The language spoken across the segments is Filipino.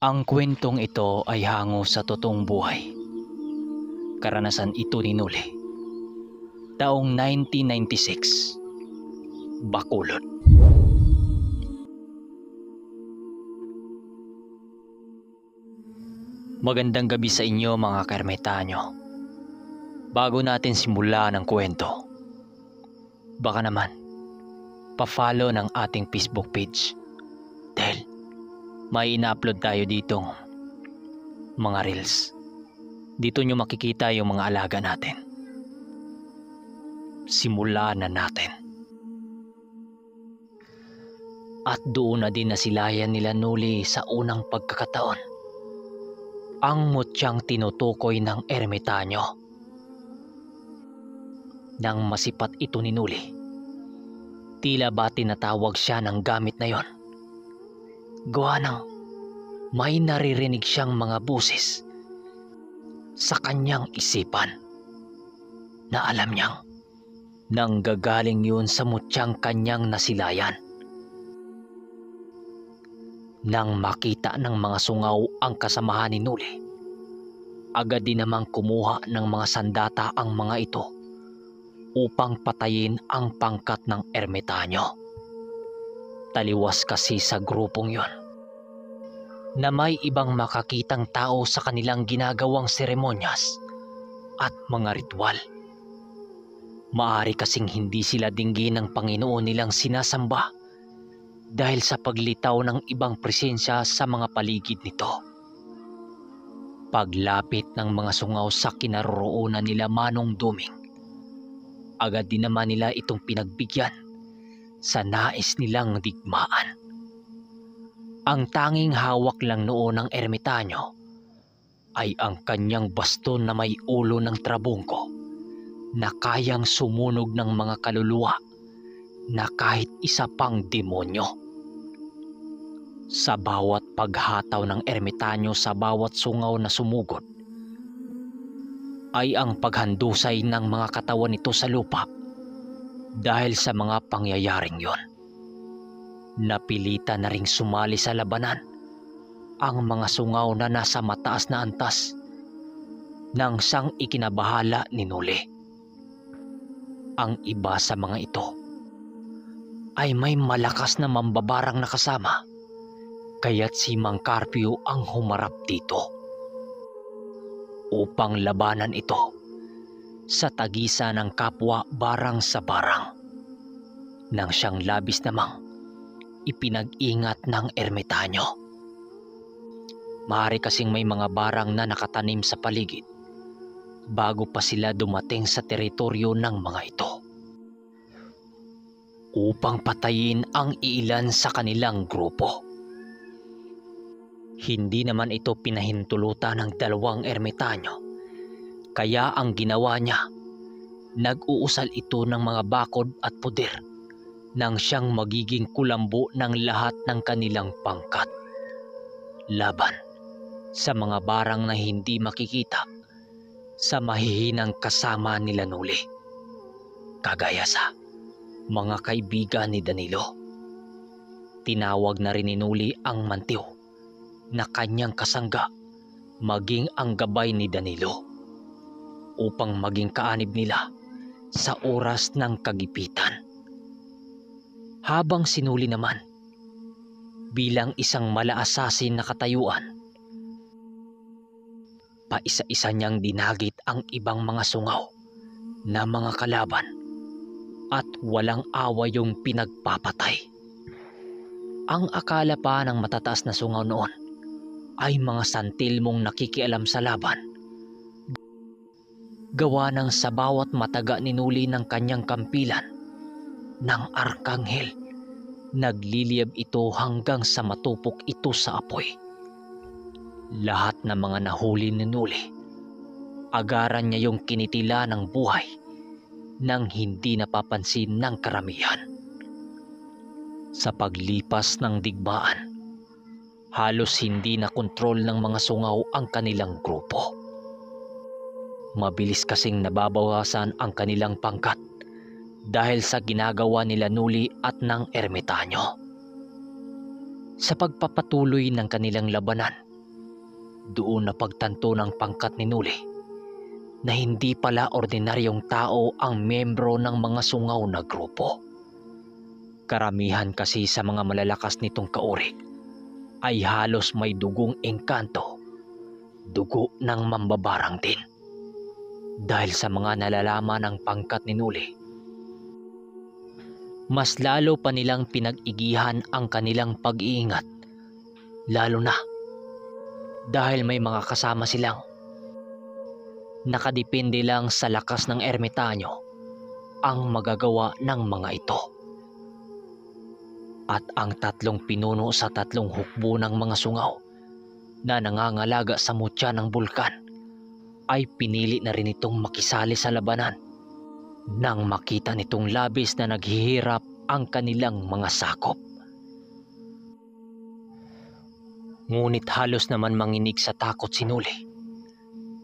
Ang kwentong ito ay hango sa totoong buhay. Karanasan ito ni Noli. Taong 1996, Bacolod. Magandang gabi sa inyo mga kaermitanyo. Bago natin simulan ang kwento, baka naman pa-follow ng ating Facebook page dahil may ina-upload tayo ditong mga reels. Dito nyo makikita yung mga alaga natin. Simulan na natin. At doon na din nasilayan nila Noli sa unang pagkakataon ang mutyang tinutukoy ng ermitanyo. Nang masipat ito ni Noli, tila ba tinatawag siya ng gamit na yon. Gawa ng may naririnig siyang mga buses sa kanyang isipan na alam niyang nanggagaling yun sa mutyang kanyang nasilayan. Nang makita ng mga sungaw ang kasamahan ni Noli, agad din namang kumuha ng mga sandata ang mga ito upang patayin ang pangkat ng ermitanyo. Taliwas kasi sa grupong yon na may ibang makakitang tao sa kanilang ginagawang seremonyas at mga ritual. Maari kasing hindi sila dinggin ng Panginoon nilang sinasamba dahil sa paglitaw ng ibang presensya sa mga paligid nito. Paglapit ng mga sungaw sa kinaroroonan nila Manong Duming, agad din naman nila itong pinagbigyan sa nais nilang digmaan. Ang tanging hawak lang noon ng ermitanyo ay ang kanyang baston na may ulo ng trabungko na kayang sumunog ng mga kaluluwa na kahit isa pang demonyo. Sa bawat paghataw ng ermitanyo sa bawat sungaw na sumugod, ay ang paghandusay ng mga katawan nito sa lupa dahil sa mga pangyayaring yon. Napilitan na ring sumali sa labanan ang mga sungaw na nasa mataas na antas ng sang ikinabahala ni Noli. Ang iba sa mga ito ay may malakas na mambabarang na kasama, kaya't si Mang Carpio ang humarap dito upang labanan ito sa tagisan ng kapwa barang sa barang, nang siyang labis namang ipinag-ingat ng ermitanyo. Maaari kasing may mga barang na nakatanim sa paligid bago pa sila dumating sa teritoryo ng mga ito upang patayin ang iilan sa kanilang grupo. Hindi naman ito pinahintulutan ng dalawang ermitanyo, kaya ang ginawa niya, nag-uusal ito ng mga bakod at puder nang siyang magiging kulambo ng lahat ng kanilang pangkat laban sa mga barang na hindi makikita sa mahihinang kasama nila Noli, kagaya sa mga kaibigan ni Danilo. Tinawag na rin ni Noli ang mantiw na kanyang kasangga maging ang gabay ni Danilo upang maging kaanib nila sa oras ng kagipitan. Habang si Noli naman, bilang isang malaasasin na katayuan, paisa-isa niyang dinagit ang ibang mga sungaw na mga kalaban at walang awa yung pinagpapatay. Ang akala pa ng matataas na sungaw noon ay mga santilmong nakikialam sa laban. Gawa ng sa bawat mataga ni Noli ng kanyang kampilan ng arkanghel, nagliliyab ito hanggang sa matupok ito sa apoy. Lahat ng mga nahuli ni Noli, agaran niya yung kinitila ng buhay nang hindi napapansin ng karamihan. Sa paglipas ng digmaan, halos hindi na kontrol ng mga sungaw ang kanilang grupo. Mabilis kasing nababawasan ang kanilang pangkat dahil sa ginagawa nila Noli at ng ermitanyo. Sa pagpapatuloy ng kanilang labanan, Doon napagtanto ng pangkat ni Nuli na hindi pala ordinaryong tao ang miyembro ng mga sungaw na grupo. Karamihan kasi sa mga malalakas nitong kauri ay halos may dugong engkanto, dugo ng mambabarang din. Dahil sa mga nalalaman ng pangkat ni Nuli, mas lalo pa nilang pinag-igihan ang kanilang pag-iingat, lalo na dahil may mga kasama silang nakadepende lang sa lakas ng ermitanyo ang magagawa ng mga ito. At ang tatlong pinuno sa tatlong hukbo ng mga sungaw na nangangalaga sa mutya ng bulkan ay pinili na rin itong makisali sa labanan nang makita nitong labis na naghihirap ang kanilang mga sakop. Ngunit halos naman manginig sa takot si Nuli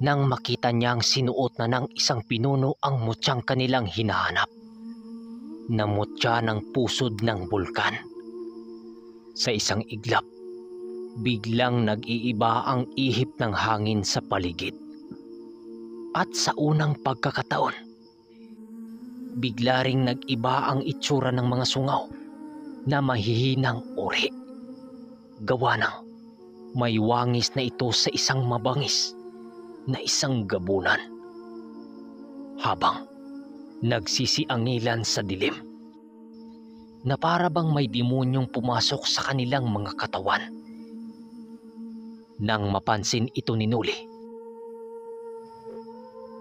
nang makita niyang sinuot na ng isang pinuno ang mutyang kanilang hinahanap, na mutya ng pusod ng bulkan. Sa isang iglap, biglang nag-iiba ang ihip ng hangin sa paligid. At sa unang pagkakataon, bigla ring nag-iba ang itsura ng mga sungaw na mahihinang uri. Gawa ng may wangis na ito sa isang mabangis na isang gabunan, habang nagsisiangilan sa dilim, na para bang may demonyong pumasok sa kanilang mga katawan. Nang mapansin ito ni Nuli,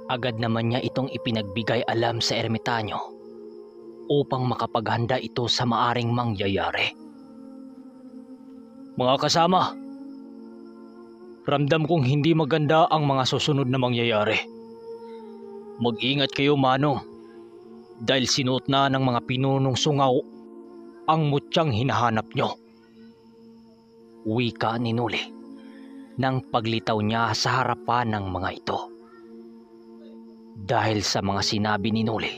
agad naman niya itong ipinagbigay alam sa ermitanyo upang makapaghanda ito sa maaring mangyayari. Mga kasama, ramdam kong hindi maganda ang mga susunod na mangyayari. Mag-ingat kayo, Manong, dahil sinuot na ng mga pinunong sungaw ang mutyang hinahanap nyo. Wika ni Nuli nang paglitaw niya sa harapan ng mga ito. Dahil sa mga sinabi ni Nuli,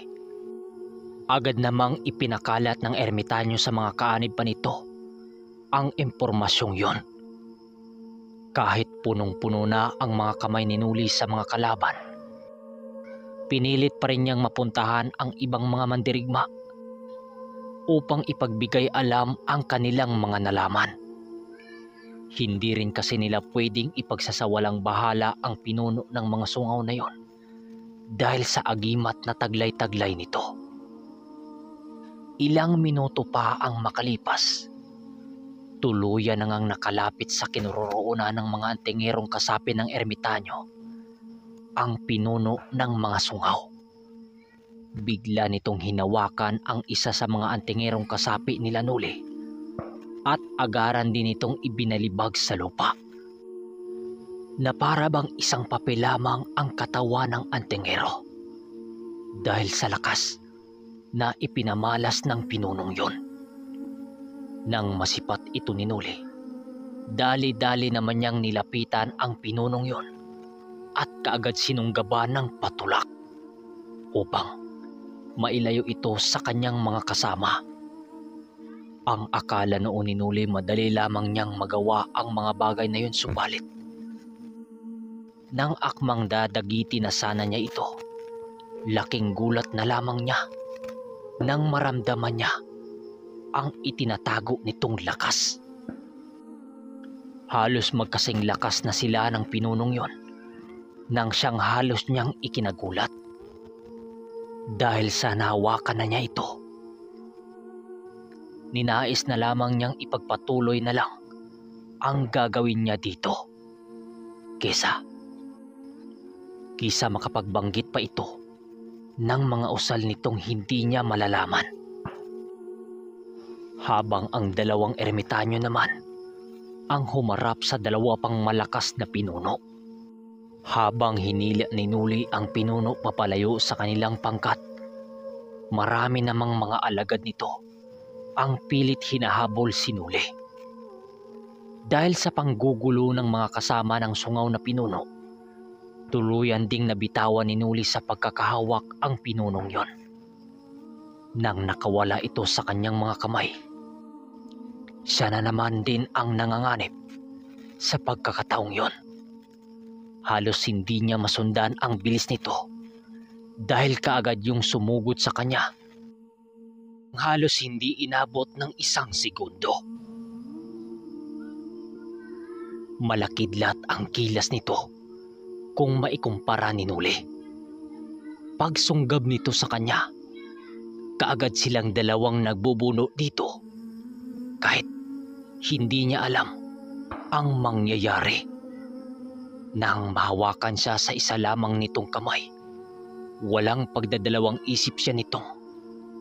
agad namang ipinakalat ng ermitanyo sa mga kaanib pa nito ang impormasyong yon. Kahit punong-puno na ang mga kamay ni Nuli sa mga kalaban, pinilit pa rin niyang mapuntahan ang ibang mga mandirigma upang ipagbigay alam ang kanilang mga nalaman. Hindi rin kasi nila pwedeng ipagsasawalang bahala ang pinuno ng mga sungaw na yon dahil sa agimat na taglay-taglay nito. Ilang minuto pa ang makalipas, tuluyan na ngang nakalapit sa kinaroroonan ng mga antingerong kasapi ng ermitanyo ang pinuno ng mga sungaw. Bigla nitong hinawakan ang isa sa mga antingerong kasapi nila Nuli at agaran din itong ibinalibag sa lupa, na para bang isang papel lamang ang katawan ng antingero dahil sa lakas na ipinamalas ng pinunong yon. Nang masipat ito ni Nuli, dali-dali naman niyang nilapitan ang pinunong yon at kaagad sinunggaban ng patulak upang mailayo ito sa kanyang mga kasama. Ang akala noon ni Nuli madali lamang niyang magawa ang mga bagay na yun, subalit nang akmang dadagiti na sana niya ito, laking gulat na lamang niya nang maramdaman niya ang itinatago nitong lakas. Halos magkasing lakas na sila ng pinunong yon nang siyang halos niyang ikinagulat. Dahil sa nahawakan na niya ito, ninais na lamang niyang ipagpatuloy na lang ang gagawin niya dito kisa makapagbanggit pa ito ng mga usal nitong hindi niya malalaman. Habang ang dalawang ermitanyo naman ang humarap sa dalawa pang malakas na pinuno. Habang hinila ni Nuli ang pinuno papalayo sa kanilang pangkat, marami namang mga alagad nito ang pilit hinahabol si Nuli. Dahil sa panggugulo ng mga kasama ng sungaw na pinuno, tuluyan ding nabitawan ni Nuli sa pagkakahawak ang pinunong yon. Nang nakawala ito sa kanyang mga kamay, siya na naman din ang nanganganib sa pagkakataong yon. Halos hindi niya masundan ang bilis nito dahil kaagad yung sumugod sa kanya. Halos hindi inabot ng 1 segundo. Malakidlat ang kilas nito kung maikumpara ni Nuli. Pagsunggab nito sa kanya, kaagad silang dalawang nagbubuno dito kahit hindi niya alam ang mangyayari. Nang mahawakan siya sa isa lamang nitong kamay, walang pagdadalawang isip siya nitong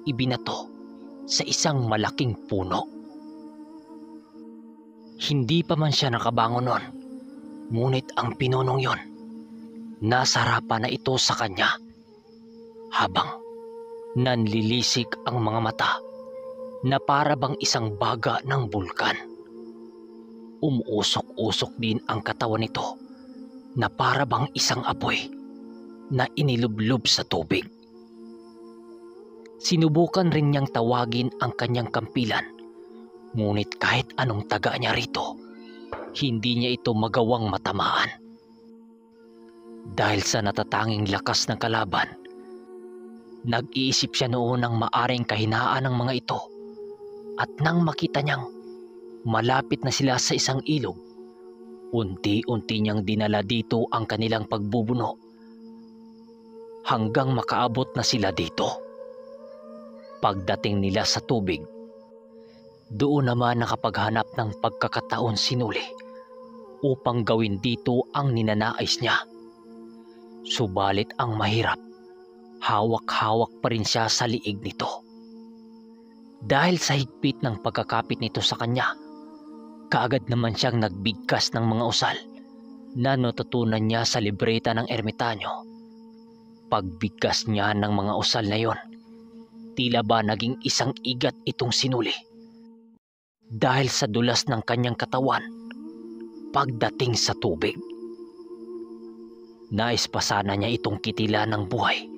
ibinato sa isang malaking puno. Hindi pa man siya nakabangon noon, ngunit ang pinunong yon nasa harapan na ito sa kanya habang nanlilisik ang mga mata na para bang isang baga ng bulkan. Umuusok-usok din ang katawan nito na para bang isang apoy na inilublob sa tubig. Sinubukan rin niyang tawagin ang kanyang kampilan, ngunit kahit anong taga niya rito, hindi niya ito magawang matamaan. Dahil sa natatanging lakas ng kalaban, nag-iisip siya noon ng maaring kahinaan ng mga ito, at nang makita niyang malapit na sila sa isang ilog, unti-unti niyang dinala dito ang kanilang pagbubuno hanggang makaabot na sila dito. Pagdating nila sa tubig, doon naman nakapaghanap ng pagkakataon si Nuli upang gawin dito ang ninanais niya. Subalit ang mahirap, hawak-hawak pa rin siya sa liig nito. Dahil sa higpit ng pagkakapit nito sa kanya, kaagad naman siyang nagbigkas ng mga usal na natutunan niya sa libreta ng ermitanyo. Pagbigkas niya ng mga usal na yon, tila ba naging isang igat itong si Nuli dahil sa dulas ng kanyang katawan pagdating sa tubig. Nais pa sana niya itong kitila ng buhay.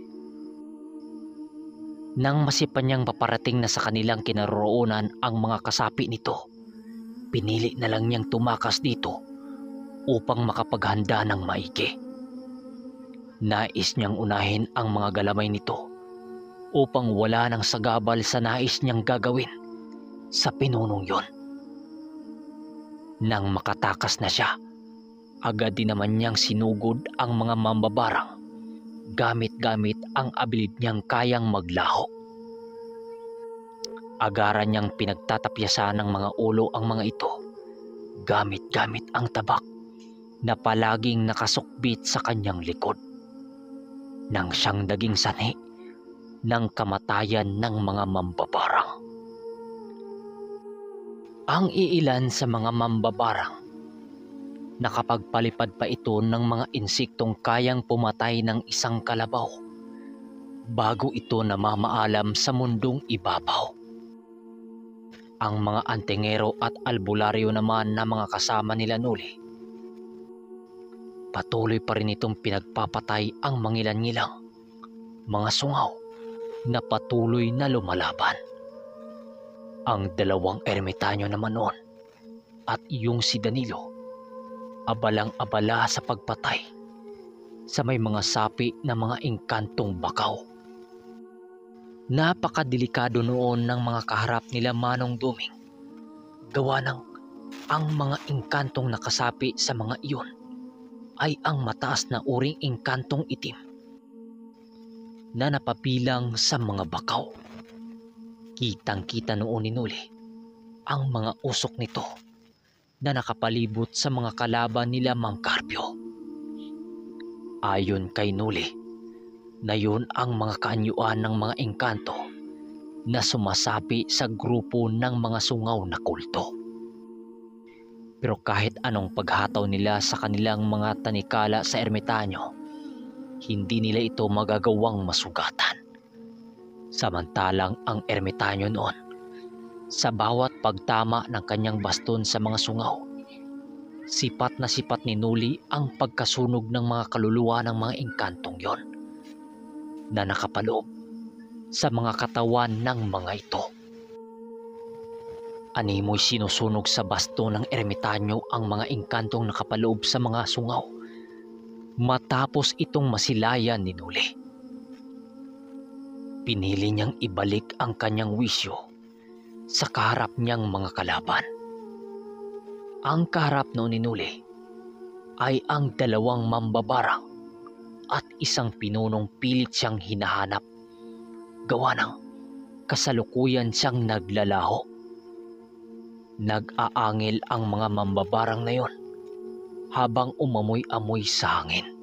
Nang masipan niyang paparating na sa kanilang kinaroroonan ang mga kasapi nito, pinili na lang niyang tumakas dito upang makapaghanda ng maigi. Nais niyang unahin ang mga galamay nito upang wala nang sagabal sa nais niyang gagawin sa pinunong yon. Nang makatakas na siya, agad din naman niyang sinugod ang mga mambabarang gamit-gamit ang abilid niyang kayang maglaho. Agaran niyang pinagtatapyasan ng mga ulo ang mga ito gamit-gamit ang tabak na palaging nakasukbit sa kanyang likod, nang siyang naging sanhi ng kamatayan ng mga mambabarang. Ang iilan sa mga mambabarang, nakapagpalipad pa ito ng mga insektong kayang pumatay ng isang kalabaw bago ito namamaalam sa mundong ibabaw. Ang mga antingero at albularyo naman na mga kasama nila Nuli, patuloy pa rin itong pinagpapatay ang mangilan-ngilang mga sungaw na patuloy na lumalaban. Ang dalawang ermitanyo naman noon at yung si Danilo, abalang-abala sa pagpatay sa may mga sapi na mga engkantong bakaw. Napakadelikado noon ng mga kaharap nila Manong Duming, gawa ng ang mga engkantong nakasapi sa mga iyon ay ang mataas na uring engkantong itim na napapilang sa mga bakaw. Kitang-kita noon ni Nuli ang mga usok nito na nakapalibot sa mga kalaban nila Mang Carpio. Ayon kay Nuli, na yun ang mga kaanyuan ng mga engkanto na sumasapi sa grupo ng mga sungaw na kulto. Pero kahit anong paghataw nila sa kanilang mga tanikala sa ermitanyo, hindi nila ito magagawang masugatan. Samantalang ang ermitanyo noon, sa bawat pagtama ng kanyang baston sa mga sungaw, sipat na sipat ni Nuli ang pagkasunog ng mga kaluluwa ng mga engkantong yon na nakapaloob sa mga katawan ng mga ito. Animoy sinusunog sa baston ng ermitanyo ang mga engkantong nakapaloob sa mga sungaw Matapos itong masilayan ni Nuli, pinili niyang ibalik ang kanyang wisyo sa kaharap niyang mga kalaban. Ang kaharap noon ni Nuli ay ang dalawang mambabarang at isang pinunong pilit siyang hinahanap, gawa ng kasalukuyan siyang naglalaho. Nag-aangil ang mga mambabarang na yon habang umamoy-amoy sa hangin.